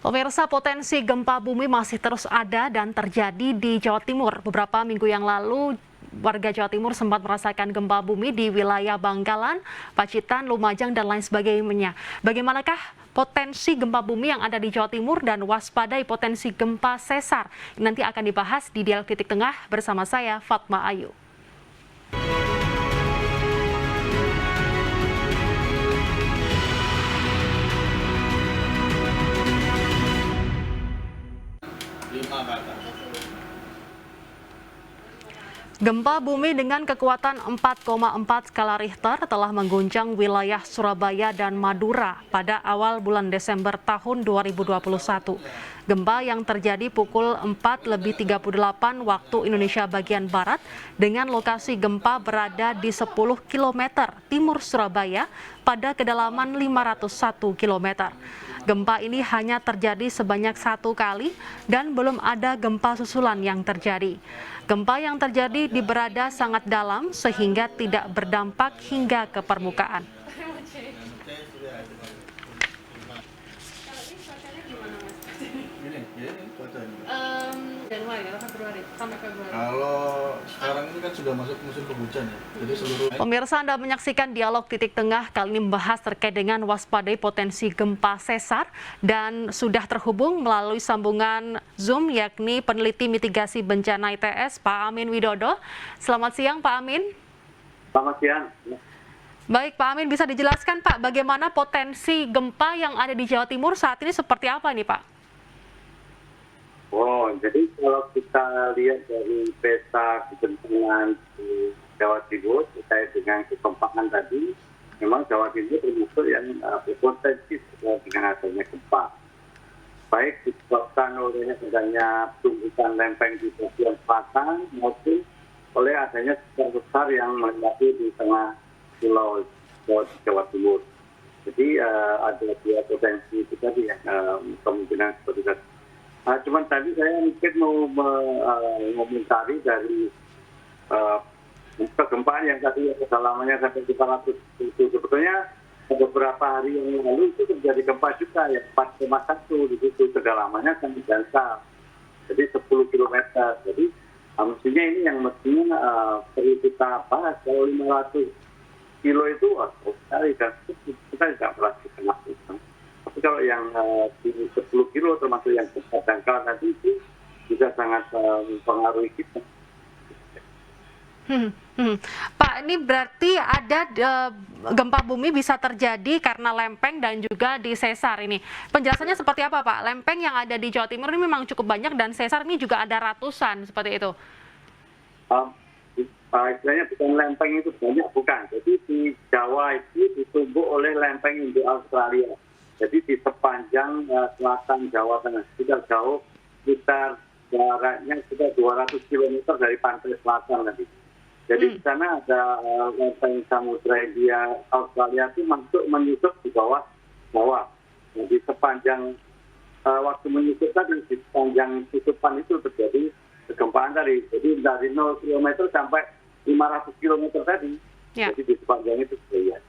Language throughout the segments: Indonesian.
Pemirsa, potensi gempa bumi masih terus ada dan terjadi di Jawa Timur. Beberapa minggu yang lalu, warga Jawa Timur sempat merasakan gempa bumi di wilayah Bangkalan, Pacitan, Lumajang, dan lain sebagainya. Bagaimanakah potensi gempa bumi yang ada di Jawa Timur dan waspadai potensi gempa sesar? Nanti akan dibahas di Dialog Titik Tengah bersama saya, Fatma Ayu. Gempa bumi dengan kekuatan 4,4 skala Richter telah mengguncang wilayah Surabaya dan Madura pada awal bulan Desember tahun 2021. Gempa yang terjadi pukul 4:38 waktu Indonesia bagian Barat dengan lokasi gempa berada di 10 km timur Surabaya pada kedalaman 501 km. Gempa ini hanya terjadi sebanyak 1 kali dan belum ada gempa susulan yang terjadi. Gempa yang terjadi di berada sangat dalam sehingga tidak berdampak hingga ke permukaan. Januari atau Februari sampai Februari. Kalau sekarang ini kan sudah masuk musim penghujan ya, jadi seluruh. Pemirsa, Anda menyaksikan Dialog Titik Tengah kali ini membahas terkait dengan waspadai potensi gempa sesar dan sudah terhubung melalui sambungan Zoom yakni peneliti mitigasi bencana ITS Pak Amin Widodo. Selamat siang Pak Amin. Selamat siang. Baik Pak Amin, bisa dijelaskan Pak bagaimana potensi gempa yang ada di Jawa Timur saat ini seperti apa nih Pak? Oh, jadi kalau kita lihat dari peta kebencanaan di Jawa Timur terkait dengan kegempaan tadi, memang Jawa Timur termasuk yang berpotensi dengan adanya gempa. Baik disebabkan oleh adanya tumbukan lempeng di bagian selatan maupun oleh adanya besar yang melintasi di tengah pulau Jawa Timur. Jadi ada dua potensi itu tadi ya, kemungkinan seperti tadi. Cuman tadi saya mungkin mau mengomentari dari kegempaan yang tadi kedalamannya sampai 500 itu. Sebetulnya beberapa hari yang lalu itu terjadi gempa juga ya 4,1 di situ, kedalamannya sangat dangkal. Jadi 10 km. Jadi mestinya ini yang mestinya perlu kita bahas. Kalau 500 kilo itu sekali dan kita tidak pernah lakukan. Tapi kalau yang di 10 kilo termasuk yang dangkal nanti itu bisa sangat mempengaruhi kita. Pak, ini berarti ada gempa bumi bisa terjadi karena lempeng dan juga di sesar ini. Penjelasannya seperti apa Pak? Lempeng yang ada di Jawa Timur ini memang cukup banyak dan sesar ini juga ada ratusan seperti itu. Istilahnya bukan lempeng itu banyak, bukan. Jadi di Jawa itu ditumbuk oleh lempeng Indo Australia. Jadi di sepanjang selatan Jawa Tengah, kita jauh, sekitar jaraknya sekitar 200 km dari pantai selatan nanti. Jadi di sana ada lempeng Samudra India Australia itu masuk menyusup di bawah. Jadi sepanjang waktu menyusup tadi, di sepanjang susupan itu terjadi kegempaan tadi. Jadi dari 0 km sampai 500 km tadi. Ya. Jadi di sepanjang itu terjadi.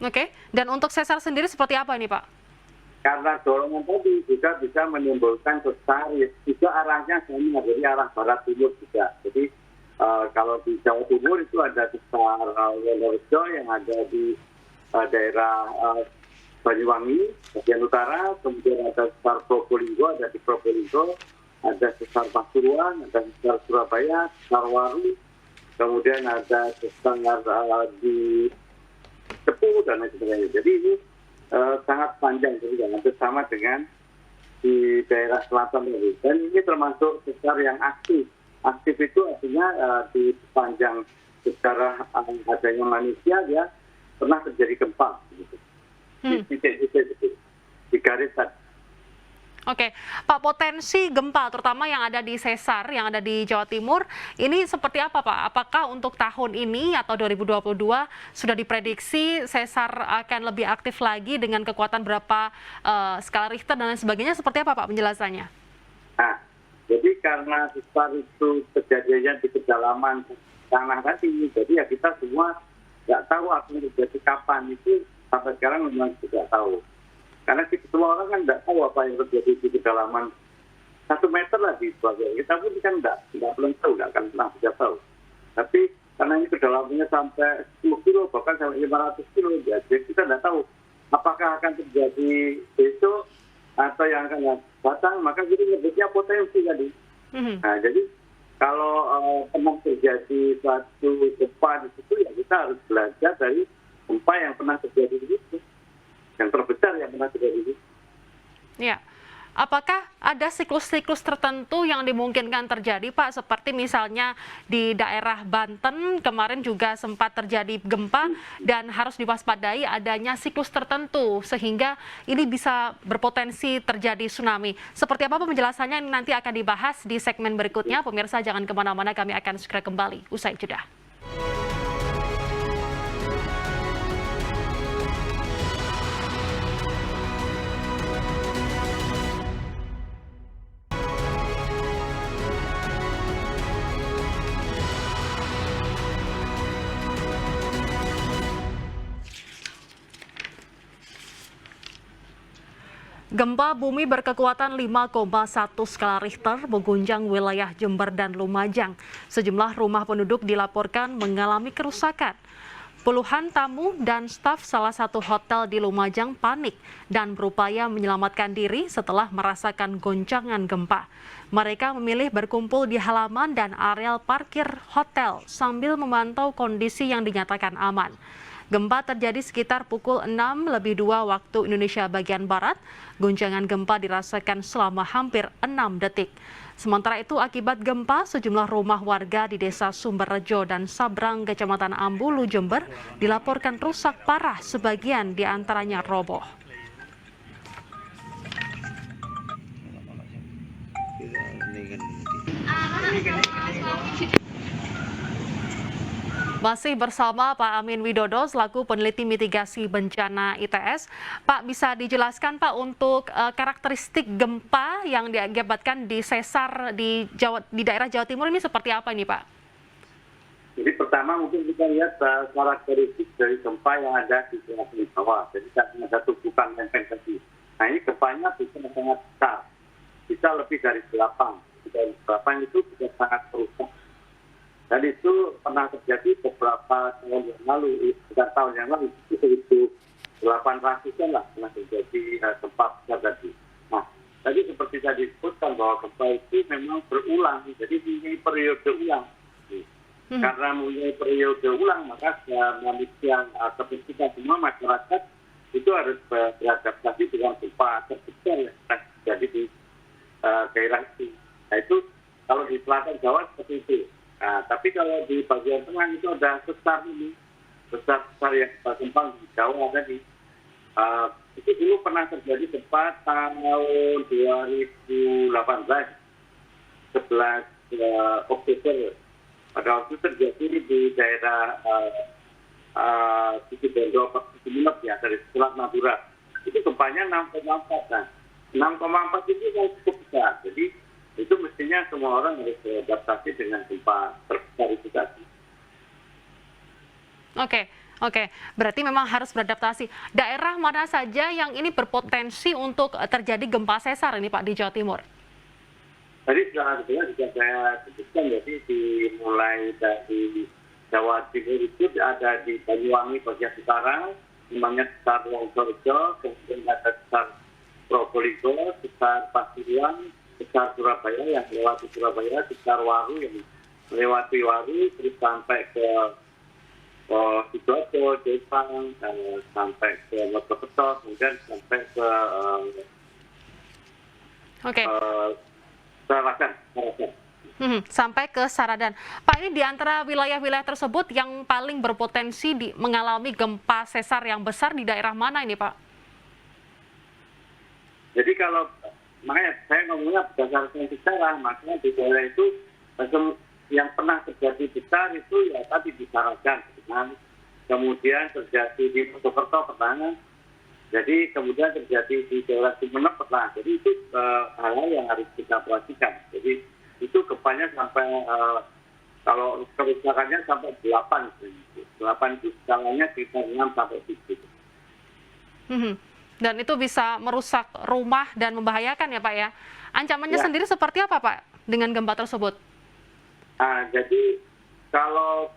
Oke, dan untuk sesar sendiri seperti apa ini Pak? Karena dorongan tadi juga bisa menimbulkan sesar, juga arahnya sama, jadi arah barat timur juga. Jadi kalau di Jawa Timur itu ada sesar Wonorejo yang ada di daerah Banyuwangi, bagian utara, kemudian ada sesar Probolinggo, ada di Probolinggo, ada sesar Pasuruan, ada sesar Surabaya, sesar Waru, kemudian ada sesar di Cepu dan lain sebagainya. Jadi ini sangat panjang, jadi hampir sama dengan di daerah selatan ini. Dan ini termasuk sesar yang aktif. Aktif itu artinya di sepanjang sejarah adanya manusia ya pernah terjadi gempa. Gitu. Di titik-titik di garis tadi. Oke, Pak, potensi gempa terutama yang ada di sesar, yang ada di Jawa Timur, ini seperti apa Pak? Apakah untuk tahun ini atau 2022 sudah diprediksi sesar akan lebih aktif lagi dengan kekuatan berapa skala Richter dan lain sebagainya? Seperti apa Pak penjelasannya? Nah, jadi karena sesar itu kejadiannya di kedalaman tanah tadi, jadi ya kita semua nggak tahu akan terjadi kapan, itu sampai sekarang memang tidak tahu. Karena semua orang kan tidak tahu apa yang terjadi di kedalaman 1 meter lah di bawah. Kita pun kan tidak belum tahu, tidak akan pernah bisa tahu. Tapi karena ini kedalamannya sampai 10 kilo, bahkan sampai 500 kilo, jadi kita tidak tahu apakah akan terjadi besok atau yang akan datang, maka kita menyebutnya potensi tadi. Nah, jadi kalau pernah terjadi suatu gempa di situ, ya kita harus belajar dari gempa yang pernah terjadi di situ, yang terbesar yang pernah terjadi di situ. Ya. Apakah ada siklus-siklus tertentu yang dimungkinkan terjadi, Pak? Seperti misalnya di daerah Banten kemarin juga sempat terjadi gempa dan harus diwaspadai adanya siklus tertentu sehingga ini bisa berpotensi terjadi tsunami. Seperti apa penjelasannya ini nanti akan dibahas di segmen berikutnya. Pemirsa jangan kemana-mana, kami akan segera kembali usai jeda. Gempa bumi berkekuatan 5,1 skala Richter mengguncang wilayah Jember dan Lumajang. Sejumlah rumah penduduk dilaporkan mengalami kerusakan. Puluhan tamu dan staf salah satu hotel di Lumajang panik dan berupaya menyelamatkan diri setelah merasakan goncangan gempa. Mereka memilih berkumpul di halaman dan areal parkir hotel sambil memantau kondisi yang dinyatakan aman. Gempa terjadi sekitar pukul 6:02 waktu Indonesia bagian Barat. Guncangan gempa dirasakan selama hampir 6 detik. Sementara itu, akibat gempa, sejumlah rumah warga di Desa Sumberrejo dan Sabrang, Kecamatan Ambulu, Jember, dilaporkan rusak parah, sebagian di antaranya roboh. Masih bersama Pak Amin Widodo selaku peneliti mitigasi bencana ITS. Pak, bisa dijelaskan Pak untuk karakteristik gempa yang diakibatkan di sesar di daerah Jawa Timur ini seperti apa ini Pak? Jadi pertama mungkin kita lihat karakteristik dari gempa yang ada di Sulawesi bawah. Jadi ada tumpukan lempeng tadi. Nah ini gempanya bisa sangat besar, bisa lebih dari 8. Dari 8 itu bisa sangat merusak. Dan itu pernah terjadi beberapa tahun yang lalu, sekitar tahun yang lalu, itu 800-an lah pernah terjadi gempa besar tadi. Nah, tadi seperti saya disebutkan bahwa gempa itu memang berulang, jadi mempunyai periode ulang. Karena mempunyai periode ulang, maka manusia atau kita semua masyarakat itu harus beradaptasi dengan gempa terbesar yang terjadi di daerah itu. Nah itu kalau di selatan Jawa seperti itu. Nah, tapi kalau di bagian tengah itu ada sesar ini, sesar yang berkembang di Jawa tadi. Itu dulu pernah terjadi gempa tahun 2018, 11 Oktober. Pada waktu terjadi di daerah Situbondo, Sumeneb ya, dari Selat Madura. Itu gempanya 6,4. Nah, 6,4 itu yang cukup besar. Jadi itu mestinya semua orang harus beradaptasi dengan gempa terbesar itu tadi. Oke. Berarti memang harus beradaptasi. Daerah mana saja yang ini berpotensi untuk terjadi gempa sesar ini Pak di Jawa Timur? Tadi sudah saya sebutkan, jadi dimulai dari Jawa Timur itu ada di Banyuwangi bagian utara, namanya Sesar Wonorejo, kemudian ada Sesar Probolinggo, Sesar Pasuruan, Sesar Surabaya yang melewati Surabaya, Sesar Waru yang melewati Waru, terus sampai ke Sidoarjo, Jepang, sampai ke Mojokerto, kemudian sampai ke Saradan. Sampai ke Saradan. Pak, ini di antara wilayah-wilayah tersebut yang paling berpotensi mengalami gempa sesar yang besar di daerah mana ini Pak? Jadi kalau makanya saya ngomongnya berdasarkan sejarah, makanya di daerah itu yang pernah terjadi besar itu ya tadi di Saradan, kemudian terjadi di Mojokerto pernah, jadi kemudian terjadi di daerah Sumeneb pernah. Jadi itu hal-hal yang harus kita perhatikan. Jadi itu gempanya sampai kalau kerusakannya sampai 8 itu skalanya sekitar 6 sampai 7. Dan itu bisa merusak rumah dan membahayakan ya Pak ya. Ancamannya Ya. sendiri seperti apa Pak dengan gempa tersebut? Jadi kalau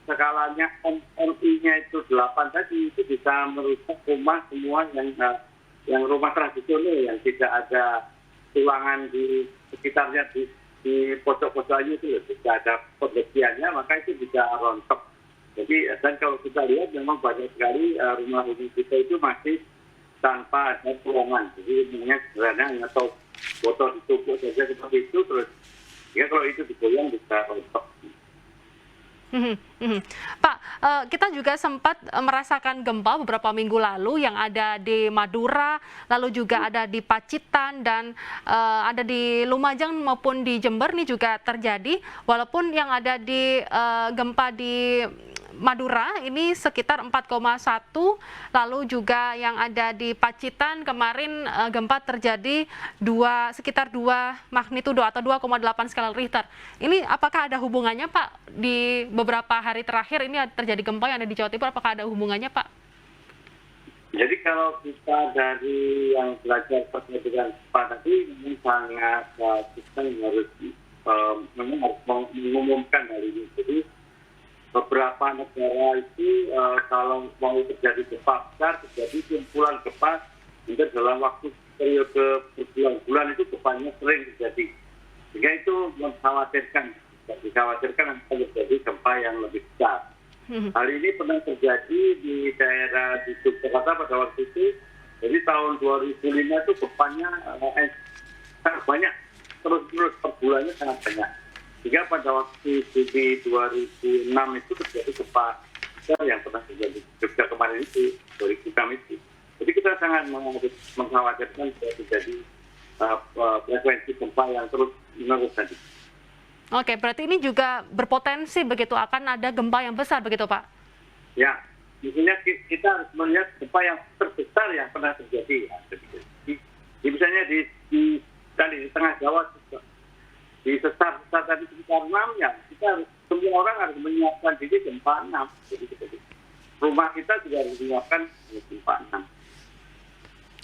skalanya MMI-nya itu 8 tadi, itu bisa merusak rumah semua yang rumah tradisional yang tidak ada tulangan di sekitarnya di pojok-pojoknya itu tidak ada pembersihannya, maka itu bisa rontok. Jadi dan kalau kita lihat memang banyak sekali rumah-rumah kita itu masih tanpa ada tulangan. Jadi sebenarnya hanya botol ditumpuk saja seperti itu, terus ya kalau itu digoyang bisa rontok. Pak, kita juga sempat merasakan gempa beberapa minggu lalu yang ada di Madura, lalu juga ada di Pacitan dan ada di Lumajang maupun di Jember nih juga terjadi. Walaupun yang ada di gempa di Madura ini sekitar 4,1, lalu juga yang ada di Pacitan kemarin gempa terjadi sekitar 2 magnitudo atau 2,8 skala Richter. Ini apakah ada hubungannya Pak di beberapa hari terakhir ini terjadi gempa yang ada di Jawa Timur, apakah ada hubungannya Pak? Jadi kalau kita dari yang belajar terkait dengan gempa tadi ini sangat kita harus mengumumkan hal ini. Jadi beberapa negara itu kalau mau terjadi gempa besar, terjadi kumpulan gempa, mungkin dalam waktu periode berbulan-bulan itu gempanya sering terjadi. Sehingga itu mengkhawatirkan akan terjadi gempa yang lebih besar. Hal ini pernah terjadi di daerah di Yogyakarta pada waktu itu. Jadi tahun 2005 itu gempanya sangat banyak, terus per bulannya sangat banyak. Sehingga pada waktu di 2006 itu terjadi gempa besar yang pernah terjadi di Jogja kemarin itu, 2006 itu. Jadi kita sangat mengkhawatirkan terjadi frekuensi gempa yang terus menerus tadi. Oke, berarti ini juga berpotensi begitu akan ada gempa yang besar begitu Pak? Ya, misalnya kita harus melihat gempa yang terbesar yang pernah terjadi. Ya. Misalnya di tengah Jawa, di sesar tadi sekitar 6 ya, semua orang harus menyiapkan diri gempa 6. Jadi rumah kita juga harus menyiapkan gempa 6.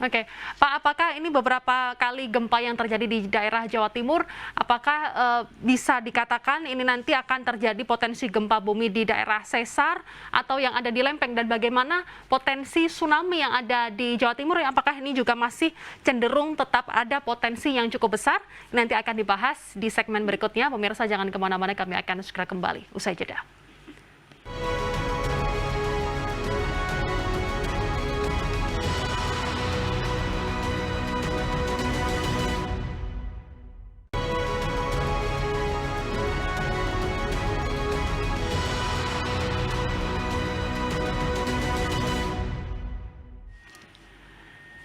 Oke, Pak, apakah ini beberapa kali gempa yang terjadi di daerah Jawa Timur, apakah bisa dikatakan ini nanti akan terjadi potensi gempa bumi di daerah sesar atau yang ada di lempeng, dan bagaimana potensi tsunami yang ada di Jawa Timur, apakah ini juga masih cenderung tetap ada potensi yang cukup besar? Nanti akan dibahas di segmen berikutnya. Pemirsa jangan kemana-mana, kami akan segera kembali usai jeda.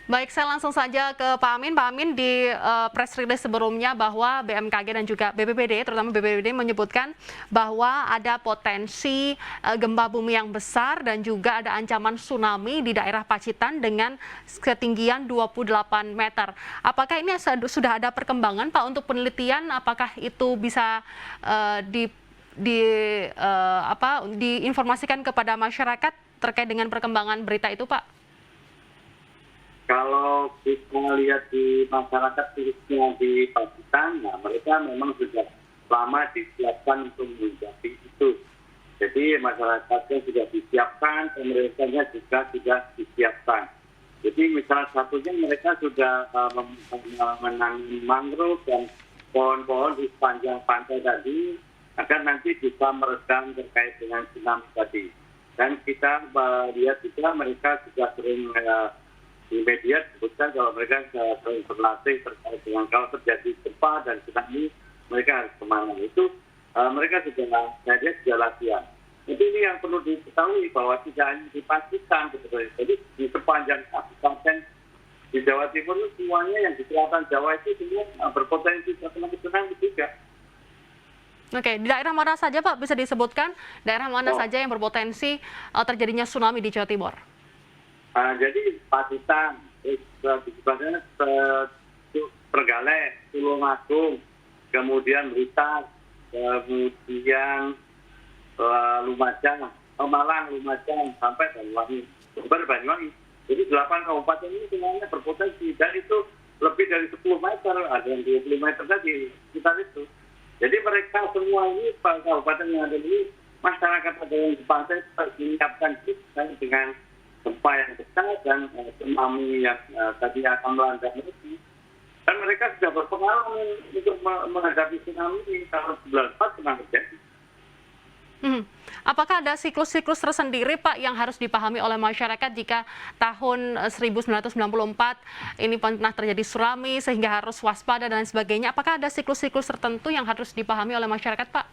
Baik, saya langsung saja ke Pak Amin. Pak Amin, di press release sebelumnya bahwa BMKG dan juga BPBD, terutama BPBD menyebutkan bahwa ada potensi gempa bumi yang besar dan juga ada ancaman tsunami di daerah Pacitan dengan ketinggian 28 meter. Apakah ini sudah ada perkembangan Pak untuk penelitian? Apakah itu bisa diinformasikan kepada masyarakat terkait dengan perkembangan berita itu Pak? Kalau kita lihat di masyarakat khususnya di Pacitan, nah mereka memang sudah lama disiapkan untuk menghadapi itu. Jadi masyarakatnya sudah disiapkan, pemerintahnya juga sudah disiapkan. Jadi misalnya satunya mereka sudah menanam mangrove dan pohon-pohon di sepanjang pantai tadi agar nanti bisa meredam terkait dengan tsunami tadi. Dan kita lihat juga mereka sudah sering di media disebutkan kalau mereka sering berlatih terkait dengan kalau terjadi gempa dan tsunami mereka harus kemana. Itu mereka sudah latihan. Jadi ini yang perlu diketahui bahwa tidak hanya dipastikan sebetulnya. Jadi di sepanjang kabupaten di Jawa Timur itu semuanya yang di selatan Jawa itu semua berpotensi terkena tsunami juga. Oke, di daerah mana saja Pak bisa disebutkan daerah mana saja yang berpotensi terjadinya tsunami di Jawa Timur? Jadi Pacitan, sebagainya Trenggalek, Tulungagung, kemudian Blitar, kemudian Lumajang, Malang, Lumajang, sampai Banyuwangi. Banyuwangi. Jadi 8 kabupaten ini semuanya berpotensi dan itu lebih dari 10 meter, ada yang 20 meter tadi sekitar itu. Jadi mereka semua ini kabupaten yang ada ini masyarakat ada yang di pantai menyiapkan dengan gempa yang besar dan tsunami yang tadi akan melanda mereka. Dan mereka sudah berpengalaman untuk menghadapi tsunami ini tahun 1994 pernah terjadi. Apakah ada siklus-siklus tersendiri Pak yang harus dipahami oleh masyarakat jika tahun 1994 ini pernah terjadi tsunami sehingga harus waspada dan lain sebagainya? Apakah ada siklus-siklus tertentu yang harus dipahami oleh masyarakat Pak?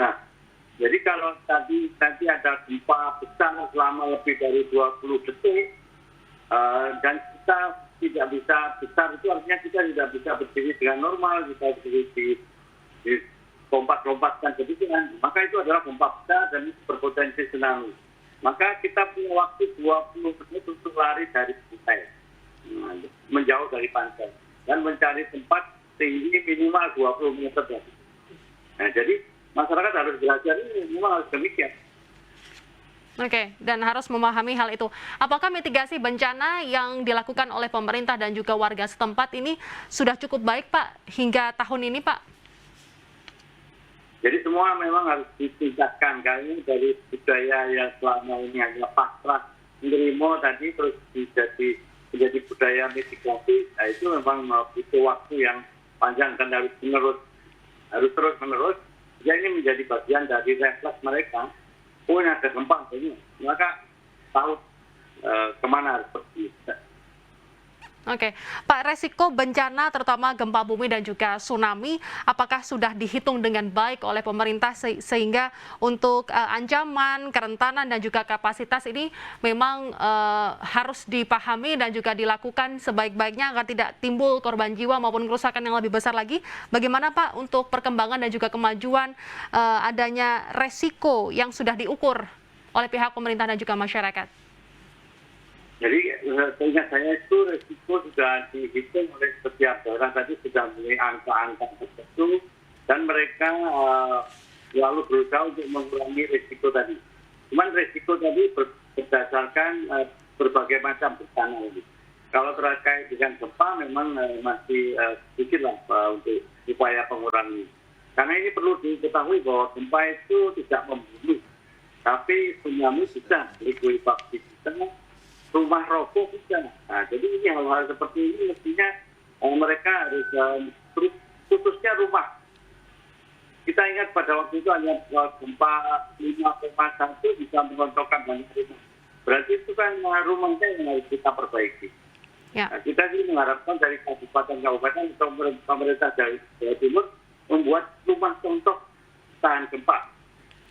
Nah, jadi kalau tadi ada gempa besar selama lebih dari 20 detik dan kita tidak bisa besar, itu artinya kita tidak bisa berdiri dengan normal, kita berdiri di lompat-lompatkan kebijakan, maka itu adalah gempa besar dan berpotensi tsunami. Maka kita punya waktu 20 menit untuk lari dari pantai, menjauh dari pantai, dan mencari tempat tinggi minimal 20 meter. Nah, jadi masyarakat harus belajar ini, memang harus demikian. Oke, dan harus memahami hal itu. Apakah mitigasi bencana yang dilakukan oleh pemerintah dan juga warga setempat ini sudah cukup baik Pak hingga tahun ini Pak? Jadi semua memang harus ditingkatkan, karena dari budaya yang selama ini hanya pasrah menerima tadi terus menjadi budaya mitigasi, nah itu memang butuh waktu yang panjang dan harus terus menerus. Jadi ini menjadi bagian dari refleks mereka. Oh, ini ada gempa ini, maka tahu kemana harus pergi. Oke, Pak, resiko bencana terutama gempa bumi dan juga tsunami, apakah sudah dihitung dengan baik oleh pemerintah sehingga untuk ancaman, kerentanan dan juga kapasitas ini memang harus dipahami dan juga dilakukan sebaik-baiknya agar tidak timbul korban jiwa maupun kerusakan yang lebih besar lagi. Bagaimana Pak untuk perkembangan dan juga kemajuan adanya resiko yang sudah diukur oleh pihak pemerintah dan juga masyarakat? Jadi seingat saya itu risiko sudah dihitung oleh setiap daerah, tadi sudah mulai angka-angka tertentu dan mereka selalu berusaha untuk mengurangi risiko tadi. Cuman risiko tadi berdasarkan berbagai macam bencana ini. Kalau terkait dengan gempa memang masih sedikit lah untuk upaya pengurangan. Karena ini perlu diketahui bahwa gempa itu tidak membunuh, tapi tsunami bisa likuifaksi kita, rumah roboh bisa. Nah, jadi ini hal-hal seperti ini mestinya mereka harus khususnya rumah. Kita ingat pada waktu itu hanya gempa 5,1 bisa merontokkan banyak rumah. Berarti itu kan rumahnya yang harus kita perbaiki. Ya. Nah, kita sih mengharapkan dari kabupaten-kabupaten atau pemerintah dari Jawa Timur membuat rumah contoh tahan gempa.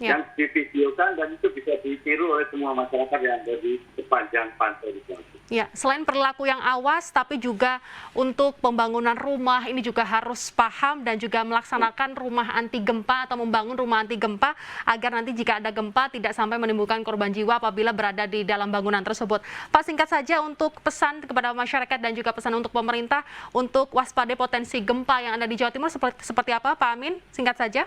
Ya. Yang divideokan dan itu bisa ditiru oleh semua masyarakat yang ada di sepanjang pantai di Jawa. Ya, selain perilaku yang awas, tapi juga untuk pembangunan rumah ini juga harus paham dan juga melaksanakan rumah anti gempa atau membangun rumah anti gempa agar nanti jika ada gempa tidak sampai menimbulkan korban jiwa apabila berada di dalam bangunan tersebut. Pak, singkat saja untuk pesan kepada masyarakat dan juga pesan untuk pemerintah untuk waspada potensi gempa yang ada di Jawa Timur seperti apa, Pak Amin? Singkat saja.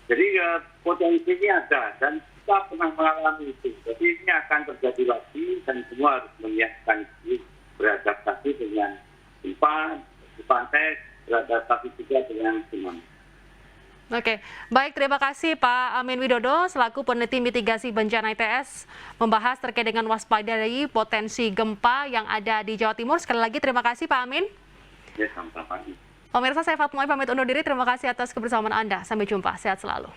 Jadi potensinya ada dan kita pernah mengalami itu. Jadi ini akan terjadi lagi dan semua harus menyiapkan diri, beradaptasi dengan gempa di pantai, beradaptasi juga dengan tsunami. Oke, baik, terima kasih Pak Amin Widodo selaku peneliti mitigasi bencana ITS membahas terkait dengan waspadai potensi gempa yang ada di Jawa Timur. Sekali lagi terima kasih Pak Amin. Ya, sama-sama. Pemirsa, saya Fatmawati pamit undur diri. Terima kasih atas kebersamaan Anda. Sampai jumpa. Sehat selalu.